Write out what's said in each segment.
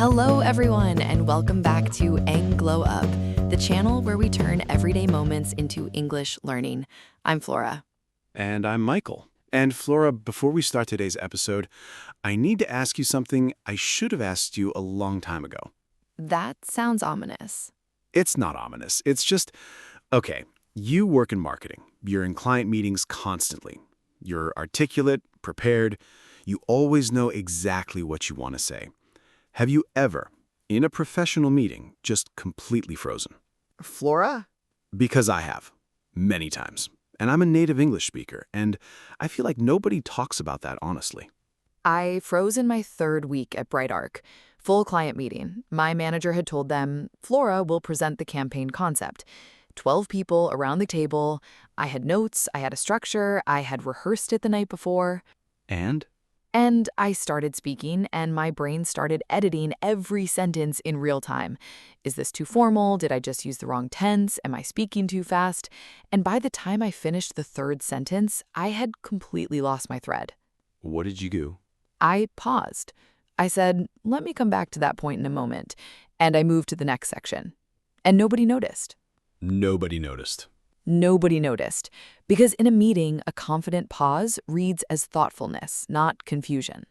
Hello, everyone, and welcome back to EngGlowUp, the channel where we turn everyday moments into English learning. I'm Flora. And I'm Michael. And Flora, before we start today's episode, I need to ask you something I should have asked you a long time ago. That sounds ominous. It's not ominous. It's just, okay, you work in marketing. You're in client meetings constantly. You're articulate, prepared. You always know exactly what you want to say. Have you ever, in a professional meeting, just completely frozen? Flora? Because I have, many times. And I'm a native English speaker, and I feel like nobody talks about that honestly. I froze in my third week at Bright Arc. Full client meeting. My manager had told them, Flora will present the campaign concept. 12 people around the table. I had notes, I had a structure, I had rehearsed it the night before. And? And I started speaking, and my brain started editing every sentence in real time. Is this too formal? Did I just use the wrong tense? Am I speaking too fast? And by the time I finished the third sentence, I had completely lost my thread. What did you do? I paused. I said, let me come back to that point in a moment. And I moved to the next section. And nobody noticed. Nobody noticed. Nobody noticed. Because in a meeting, a confident pause reads as thoughtfulness, not confusion.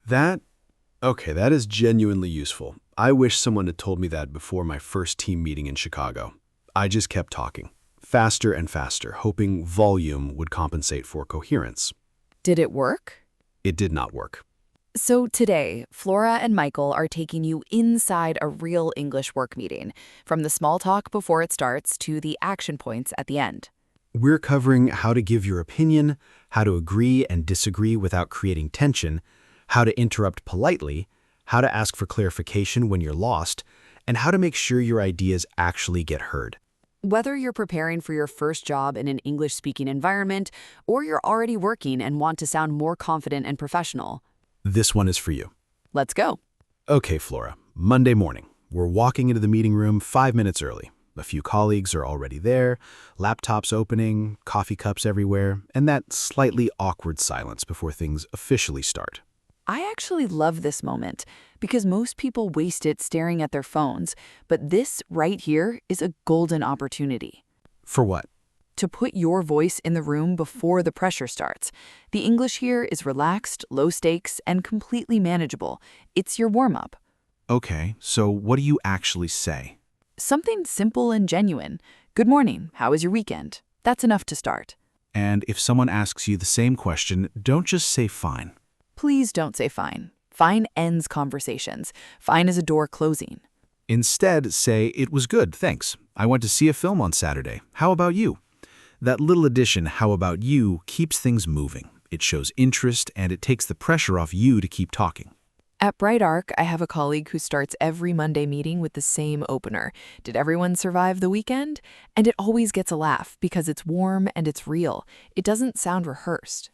That is genuinely useful. I wish someone had told me that before my first team meeting in Chicago. I just kept talking, faster and faster, hoping volume would compensate for coherence. Did it work? It did not work. So today, Flora and Michael are taking you inside a real English work meeting, from the small talk before it starts to the action points at the end. We're covering how to give your opinion, how to agree and disagree without creating tension, how to interrupt politely, how to ask for clarification when you're lost, and how to make sure your ideas actually get heard. Whether you're preparing for your first job in an English-speaking environment, or you're already working and want to sound more confident and professional, This one is for you. let's go. Okay, Flora. Monday morning. We're walking into the meeting room 5 minutes early. A few colleagues are already there, laptops opening, coffee cups everywhere, and that slightly awkward silence before things officially start. I actually love this moment because most people waste it staring at their phones, but this right here is a golden opportunity. For what? To put your voice in the room before the pressure starts. The English here is relaxed, low stakes, and completely manageable. It's your warm-up. Okay, so what do you actually say? Something simple and genuine. Good morning, how was your weekend? That's enough to start. And if someone asks you the same question, don't just say fine. Please don't say fine. Fine ends conversations. Fine is a door closing. Instead, say, it was good, thanks. I went to see a film on Saturday. How about you? That little addition, how about you, keeps things moving. It shows interest, and it takes the pressure off you to keep talking. At Bright Arc, I have a colleague who starts every Monday meeting with the same opener. Did everyone survive the weekend? And it always gets a laugh because it's warm and it's real. It doesn't sound rehearsed.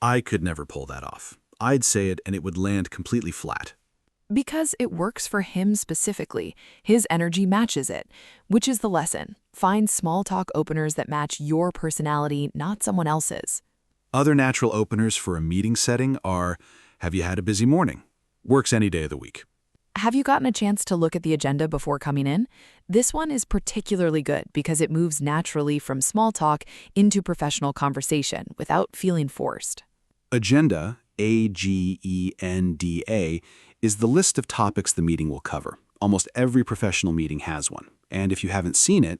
I could never pull that off. I'd say it and it would land completely flat. Because it works for him specifically. His energy matches it, which is the lesson. Find small talk openers that match your personality, not someone else's. Other natural openers for a meeting setting are, have you had a busy morning? Works any day of the week. Have you gotten a chance to look at the agenda before coming in? This one is particularly good because it moves naturally from small talk into professional conversation without feeling forced. Agenda, AGENDA, is the list of topics the meeting will cover. Almost every professional meeting has one. And if you haven't seen it,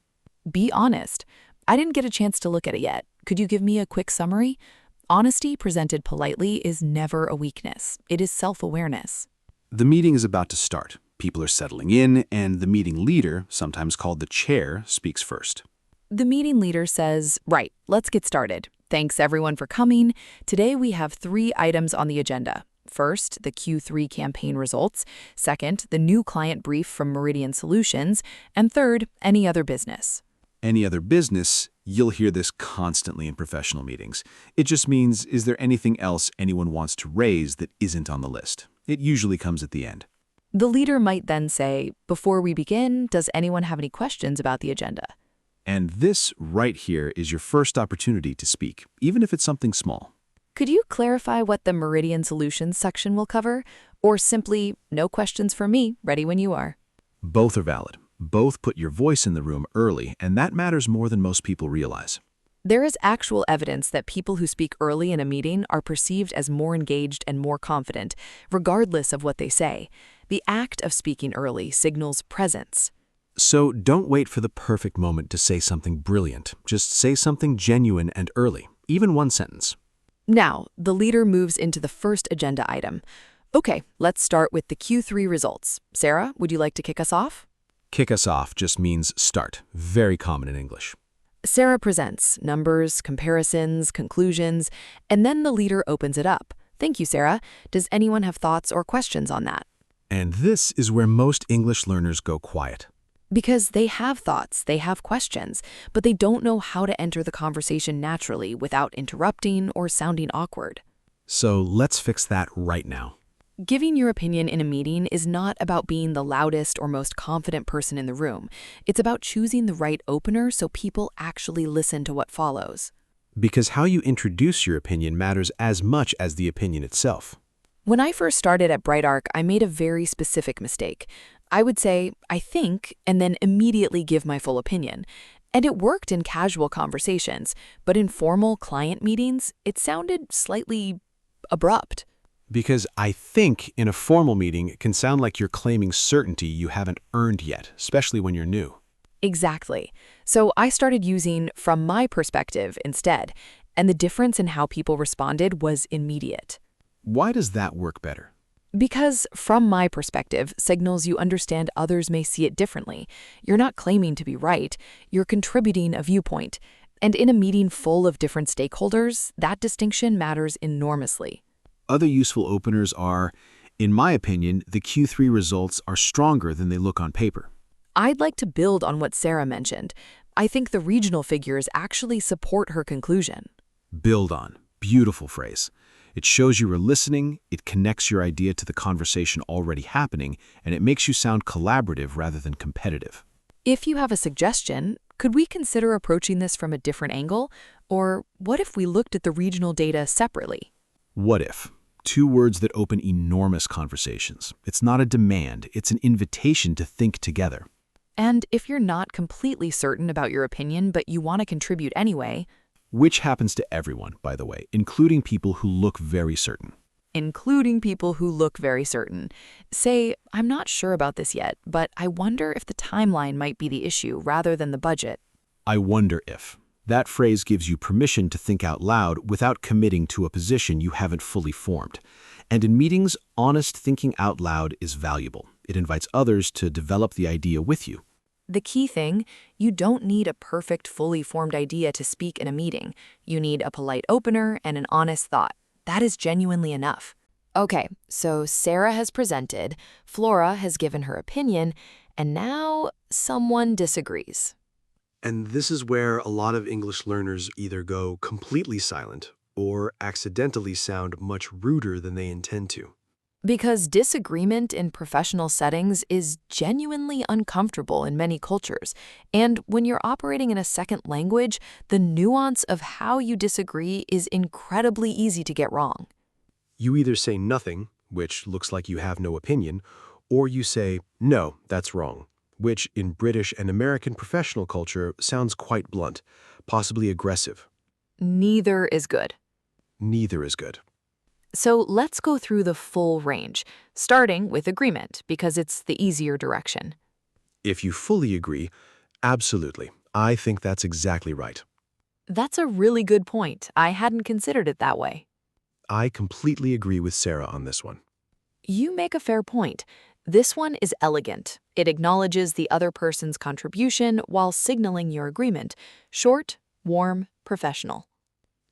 Be honest. I didn't get a chance to look at it yet. Could you give me a quick summary? Honesty presented politely is never a weakness. It is self-awareness. the meeting is about to start. People are settling in, and the meeting leader, sometimes called the chair, speaks first. The meeting leader says, right, let's get started. Thanks everyone for coming. Today we have 3 items on the agenda. First, the Q3 campaign results. Second, the new client brief from Meridian Solutions. And third, any other business. Any other business, you'll hear this constantly in professional meetings. It just means, is there anything else anyone wants to raise that isn't on the list? It usually comes at the end. The leader might then say, before we begin, does anyone have any questions about the agenda? And this right here is your first opportunity to speak, even if it's something small. Could you clarify what the Meridian Solutions section will cover? Or simply, no questions for me, ready when you are. Both are valid. Both put your voice in the room early, and that matters more than most people realize. There is actual evidence that people who speak early in a meeting are perceived as more engaged and more confident, regardless of what they say. The act of speaking early signals presence. So don't wait for the perfect moment to say something brilliant. Just say something genuine and early, even one sentence. Now, the leader moves into the first agenda item. Okay, let's start with the Q3 results. Sarah, would you like to kick us off? Kick us off just means start. Very common in English. Sarah presents numbers, comparisons, conclusions, and then the leader opens it up. Thank you, Sarah. Does anyone have thoughts or questions on that? And this is where most English learners go quiet. Because they have thoughts, they have questions, but they don't know how to enter the conversation naturally without interrupting or sounding awkward. So let's fix that right now. Giving your opinion in a meeting is not about being the loudest or most confident person in the room. It's about choosing the right opener so people actually listen to what follows. Because how you introduce your opinion matters as much as the opinion itself. When I first started at BrightArc, I made a very specific mistake. I would say, I think, and then immediately give my full opinion. And it worked in casual conversations, but in formal client meetings, it sounded slightly abrupt. Because I think in a formal meeting can sound like you're claiming certainty you haven't earned yet, especially when you're new. Exactly. So I started using from my perspective instead, and the difference in how people responded was immediate. Why does that work better? Because from my perspective signals you understand others may see it differently. You're not claiming to be right, you're contributing a viewpoint. And in a meeting full of different stakeholders, that distinction matters enormously. Other useful openers are, in my opinion, the Q3 results are stronger than they look on paper. I'd like to build on what Sarah mentioned. I think the regional figures actually support her conclusion. Build on. Beautiful phrase. It shows you are listening, it connects your idea to the conversation already happening, and it makes you sound collaborative rather than competitive. If you have a suggestion, could we consider approaching this from a different angle? Or what if we looked at the regional data separately? What if? Two words that open enormous conversations. It's not a demand, it's an invitation to think together. And if you're not completely certain about your opinion but you want to contribute anyway, which happens to everyone, by the way, including people who look very certain. Say, I'm not sure about this yet, but I wonder if the timeline might be the issue rather than the budget. I wonder if. That phrase gives you permission to think out loud without committing to a position you haven't fully formed. And in meetings, honest thinking out loud is valuable. It invites others to develop the idea with you. The key thing, you don't need a perfect, fully formed idea to speak in a meeting. You need a polite opener and an honest thought. That is genuinely enough. Okay, so Sarah has presented, Flora has given her opinion, and now someone disagrees. And this is where a lot of English learners either go completely silent or accidentally sound much ruder than they intend to. Because disagreement in professional settings is genuinely uncomfortable in many cultures. And when you're operating in a second language, the nuance of how you disagree is incredibly easy to get wrong. You either say nothing, which looks like you have no opinion, or you say, no, that's wrong, which in British and American professional culture sounds quite blunt, possibly aggressive. Neither is good. Neither is good. So let's go through the full range, starting with agreement, because it's the easier direction. If you fully agree, absolutely. I think that's exactly right. That's a really good point. I hadn't considered it that way. I completely agree with Sarah on this one. You make a fair point. This one is elegant. It acknowledges the other person's contribution while signaling your agreement. Short, warm, professional.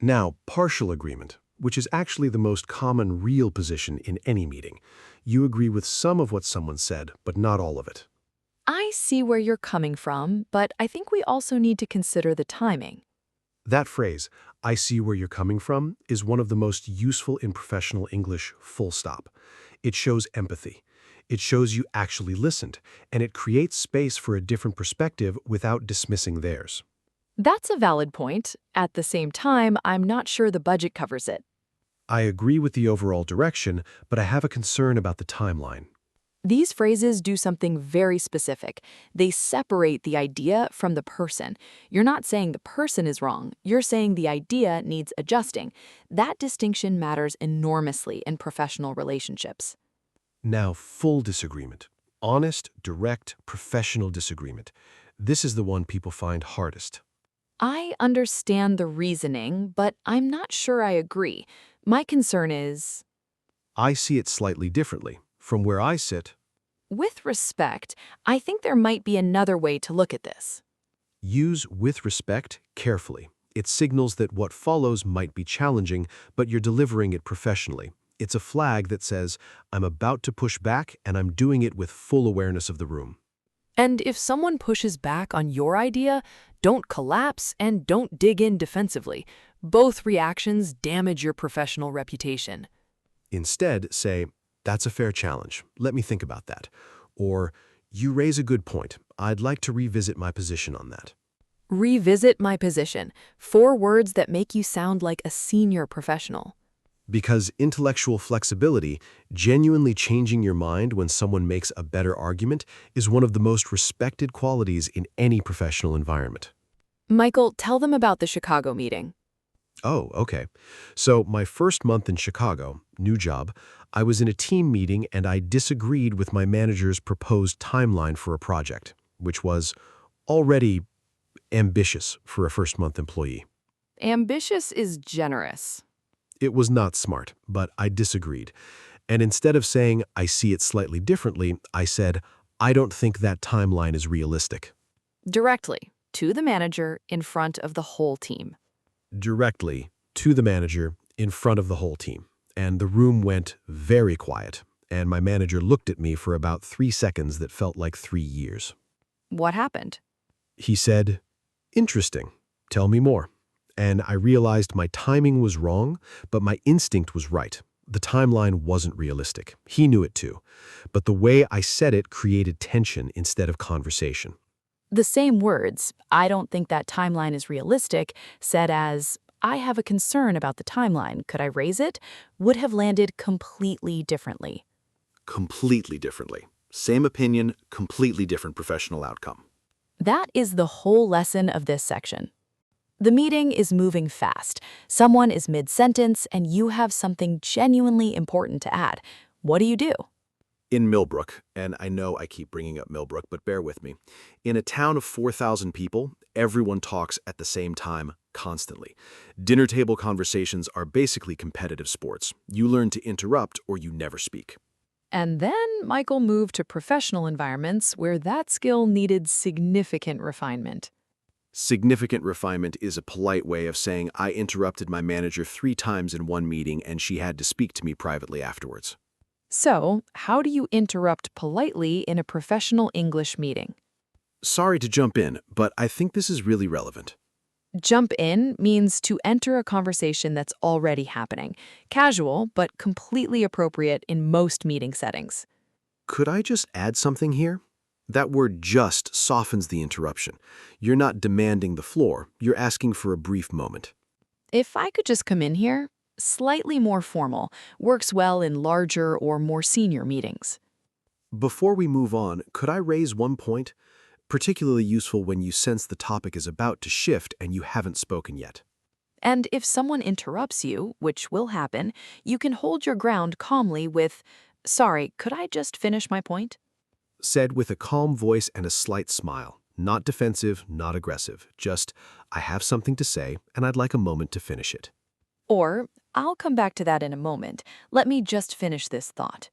Now, partial agreement, which is actually the most common real position in any meeting. You agree with some of what someone said, but not all of it. I see where you're coming from, but I think we also need to consider the timing. That phrase, I see where you're coming from, is one of the most useful in professional English, full stop. It shows empathy. It shows you actually listened, and it creates space for a different perspective without dismissing theirs. That's a valid point. At the same time, I'm not sure the budget covers it. I agree with the overall direction, but I have a concern about the timeline. These phrases do something very specific. They separate the idea from the person. You're not saying the person is wrong. You're saying the idea needs adjusting. That distinction matters enormously in professional relationships. Now, full disagreement. Honest, direct, professional disagreement. This is the one people find hardest. I understand the reasoning, but I'm not sure I agree. My concern is, I see it slightly differently. From where I sit, with respect, I think there might be another way to look at this. use with respect carefully. It signals that what follows might be challenging, but you're delivering it professionally. It's a flag that says, I'm about to push back and I'm doing it with full awareness of the room. And if someone pushes back on your idea, don't collapse and don't dig in defensively. Both reactions damage your professional reputation. Instead, say, that's a fair challenge. Let me think about that. Or, you raise a good point. I'd like to revisit my position on that. Revisit my position. 4 words that make you sound like a senior professional. Because intellectual flexibility, genuinely changing your mind when someone makes a better argument, is one of the most respected qualities in any professional environment. Michael, tell them about the Chicago meeting. Oh, okay. So my first month in Chicago, new job, I was in a team meeting and I disagreed with my manager's proposed timeline for a project, which was already ambitious for a first-month employee. Ambitious is generous. It was not smart, but I disagreed. And instead of saying, I see it slightly differently, I said, I don't think that timeline is realistic. Directly, to the manager, in front of the whole team. Directly to the manager in front of the whole team. And the room went very quiet, and my manager looked at me for about 3 seconds that felt like 3 years. What happened? He said, interesting. Tell me more. And I realized my timing was wrong, but my instinct was right. The timeline wasn't realistic. He knew it too. But the way I said it created tension instead of conversation. The same words, I don't think that timeline is realistic, said as, I have a concern about the timeline, could I raise it, would have landed completely differently. Completely differently. Same opinion, completely different professional outcome. That is the whole lesson of this section. The meeting is moving fast. Someone is mid-sentence and you have something genuinely important to add. What do you do? In Millbrook, and I know I keep bringing up Millbrook, but bear with me. In a town of 4,000 people, everyone talks at the same time, constantly. Dinner table conversations are basically competitive sports. You learn to interrupt or you never speak. And then Michael moved to professional environments where that skill needed significant refinement. Significant refinement is a polite way of saying I interrupted my manager 3 times in one meeting and she had to speak to me privately afterwards. So, how do you interrupt politely in a professional English meeting? Sorry to jump in, but I think this is really relevant. Jump in means to enter a conversation that's already happening. Casual, but completely appropriate in most meeting settings. Could I just add something here? That word just softens the interruption. You're not demanding the floor, you're asking for a brief moment. If I could just come in here, slightly more formal, works well in larger or more senior meetings. Before we move on, could I raise one point? Particularly useful when you sense the topic is about to shift and you haven't spoken yet. And if someone interrupts you, which will happen, you can hold your ground calmly with, sorry, could I just finish my point? Said with a calm voice and a slight smile. Not defensive, not aggressive. Just, I have something to say and I'd like a moment to finish it. Or, I'll come back to that in a moment. Let me just finish this thought.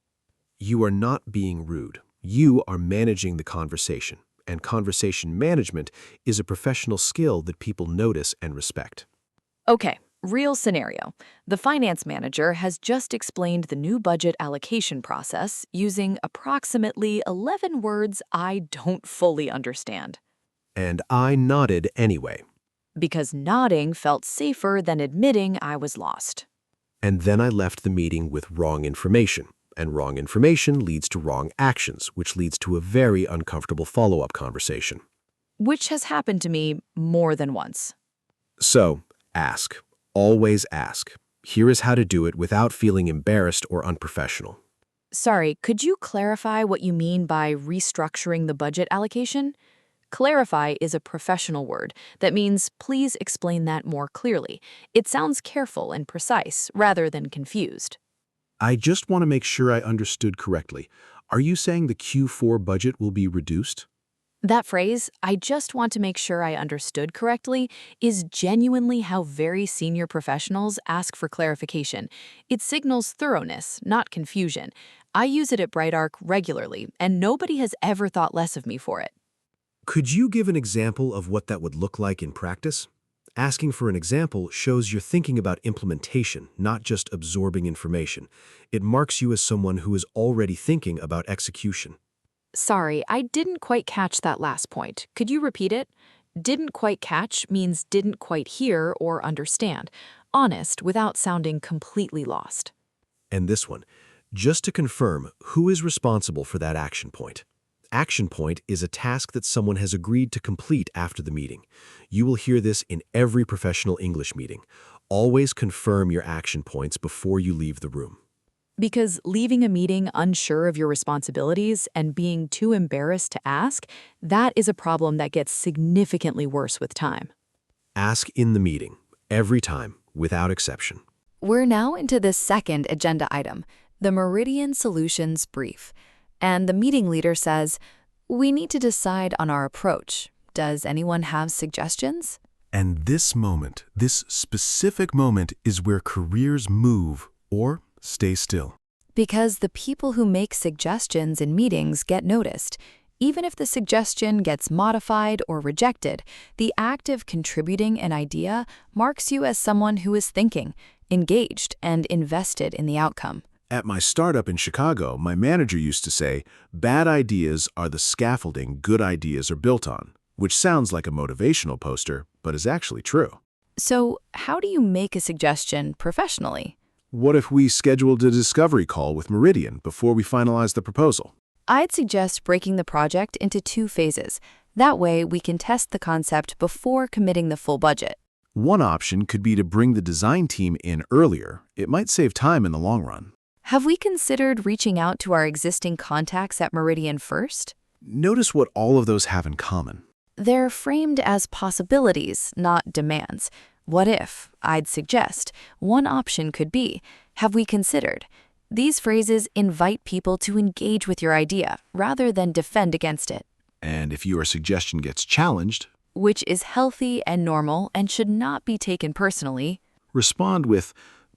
You are not being rude. You are managing the conversation. And conversation management is a professional skill that people notice and respect. Okay, real scenario. The finance manager has just explained the new budget allocation process using approximately 11 words I don't fully understand. And I nodded anyway. Because nodding felt safer than admitting I was lost. And then I left the meeting with wrong information. And wrong information leads to wrong actions, which leads to a very uncomfortable follow-up conversation. Which has happened to me more than once. So, ask. Always ask. Here is how to do it without feeling embarrassed or unprofessional. Sorry, could you clarify what you mean by restructuring the budget allocation? Clarify is a professional word that means please explain that more clearly. It sounds careful and precise rather than confused. I just want to make sure I understood correctly. Are you saying the Q4 budget will be reduced? That phrase, I just want to make sure I understood correctly, is genuinely how very senior professionals ask for clarification. It signals thoroughness, not confusion. I use it at BrightArc regularly, and nobody has ever thought less of me for it. Could you give an example of what that would look like in practice? Asking for an example shows you're thinking about implementation, not just absorbing information. It marks you as someone who is already thinking about execution. Sorry, I didn't quite catch that last point. Could you repeat it? Didn't quite catch means didn't quite hear or understand. Honest without sounding completely lost. And this one, just to confirm, who is responsible for that action point? Action point is a task that someone has agreed to complete after the meeting. You will hear this in every professional English meeting. Always confirm your action points before you leave the room. Because leaving a meeting unsure of your responsibilities and being too embarrassed to ask, that is a problem that gets significantly worse with time. Ask in the meeting, every time, without exception. We're now into the second agenda item, the Meridian Solutions Brief. And the meeting leader says, we need to decide on our approach. Does anyone have suggestions? And this moment, this specific moment, is where careers move or stay still. Because the people who make suggestions in meetings get noticed. Even if the suggestion gets modified or rejected, the act of contributing an idea marks you as someone who is thinking, engaged, and invested in the outcome. At my startup in Chicago, my manager used to say, bad ideas are the scaffolding good ideas are built on, which sounds like a motivational poster, but is actually true. So, how do you make a suggestion professionally? What if we scheduled a discovery call with Meridian before we finalize the proposal? I'd suggest breaking the project into 2 phases. That way, we can test the concept before committing the full budget. One option could be to bring the design team in earlier. It might save time in the long run. Have we considered reaching out to our existing contacts at Meridian first? Notice what all of those have in common. They're framed as possibilities, not demands. What if, I'd suggest, one option could be, have we considered? These phrases invite people to engage with your idea rather than defend against it. And if your suggestion gets challenged, Which is healthy and normal and should not be taken personally. respond with,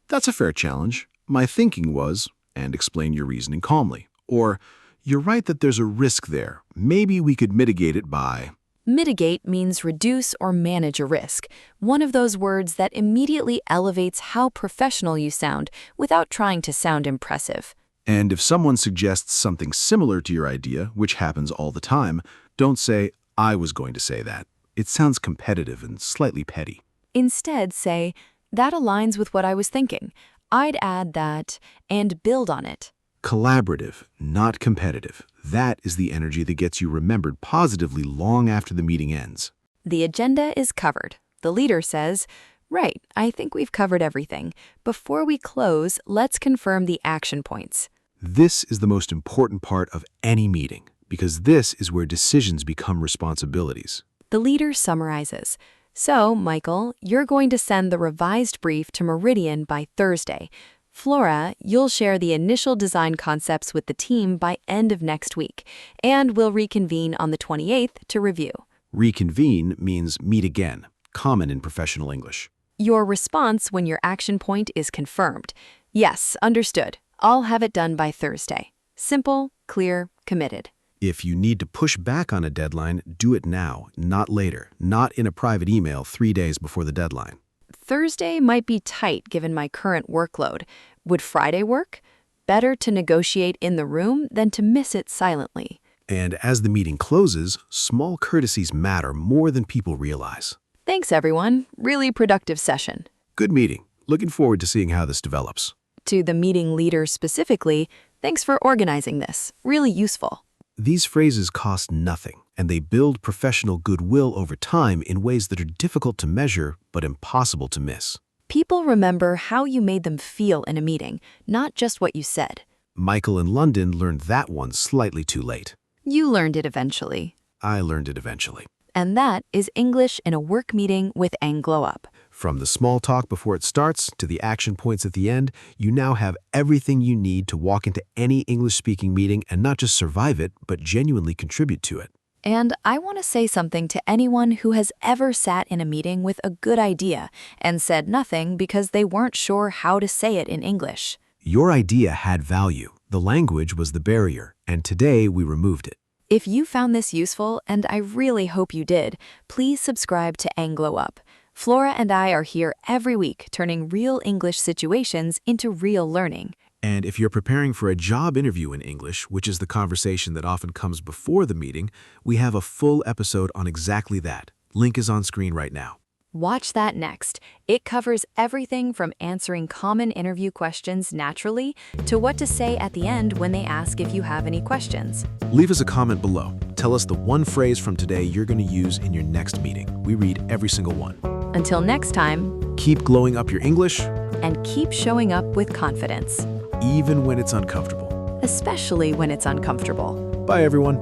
that's a fair challenge. My thinking was, and explain your reasoning calmly. Or, you're right that there's a risk there. Maybe we could mitigate it by... Mitigate means reduce or manage a risk, one of those words that immediately elevates how professional you sound without trying to sound impressive. And if someone suggests something similar to your idea, which happens all the time, don't say, I was going to say that. It sounds competitive and slightly petty. Instead, say, that aligns with what I was thinking. I'd add that and build on it. Collaborative, not competitive. That is the energy that gets you remembered positively long after the meeting ends. The agenda is covered. The leader says, right, I think we've covered everything. Before we close, let's confirm the action points. This is the most important part of any meeting, because this is where decisions become responsibilities. The leader summarizes. So, Michael, you're going to send the revised brief to Meridian by Thursday. Flora, you'll share the initial design concepts with the team by end of next week, and we'll reconvene on the 28th to review. Reconvene means meet again, common in professional English. Your response when your action point is confirmed. Yes, understood. I'll have it done by Thursday. Simple, clear, committed. If you need to push back on a deadline, do it now, not later, not in a private email 3 days before the deadline. Thursday might be tight given my current workload. Would Friday work? Better to negotiate in the room than to miss it silently. And as the meeting closes, small courtesies matter more than people realize. Thanks, everyone. Really productive session. Good meeting. Looking forward to seeing how this develops. To the meeting leader specifically, thanks for organizing this. Really useful. These phrases cost nothing, and they build professional goodwill over time in ways that are difficult to measure but impossible to miss. People remember how you made them feel in a meeting, not just what you said. Michael in London learned that one slightly too late. You learned it eventually. I learned it eventually. And that is English in a work meeting with EngGlowUp. From the small talk before it starts to the action points at the end, you now have everything you need to walk into any English-speaking meeting and not just survive it, but genuinely contribute to it. And I want to say something to anyone who has ever sat in a meeting with a good idea and said nothing because they weren't sure how to say it in English. Your idea had value. The language was the barrier, and today we removed it. If you found this useful, and I really hope you did, please subscribe to EngGlowUp. Flora and I are here every week turning real English situations into real learning. And if you're preparing for a job interview in English, which is the conversation that often comes before the meeting, we have a full episode on exactly that. Link is on screen right now. Watch that next. It covers everything from answering common interview questions naturally to what to say at the end when they ask if you have any questions. Leave us a comment below. Tell us the one phrase from today you're going to use in your next meeting. We read every single one. Until next time, Keep glowing up your English, and keep showing up with confidence, even when it's uncomfortable. especially when it's uncomfortable. Bye, everyone.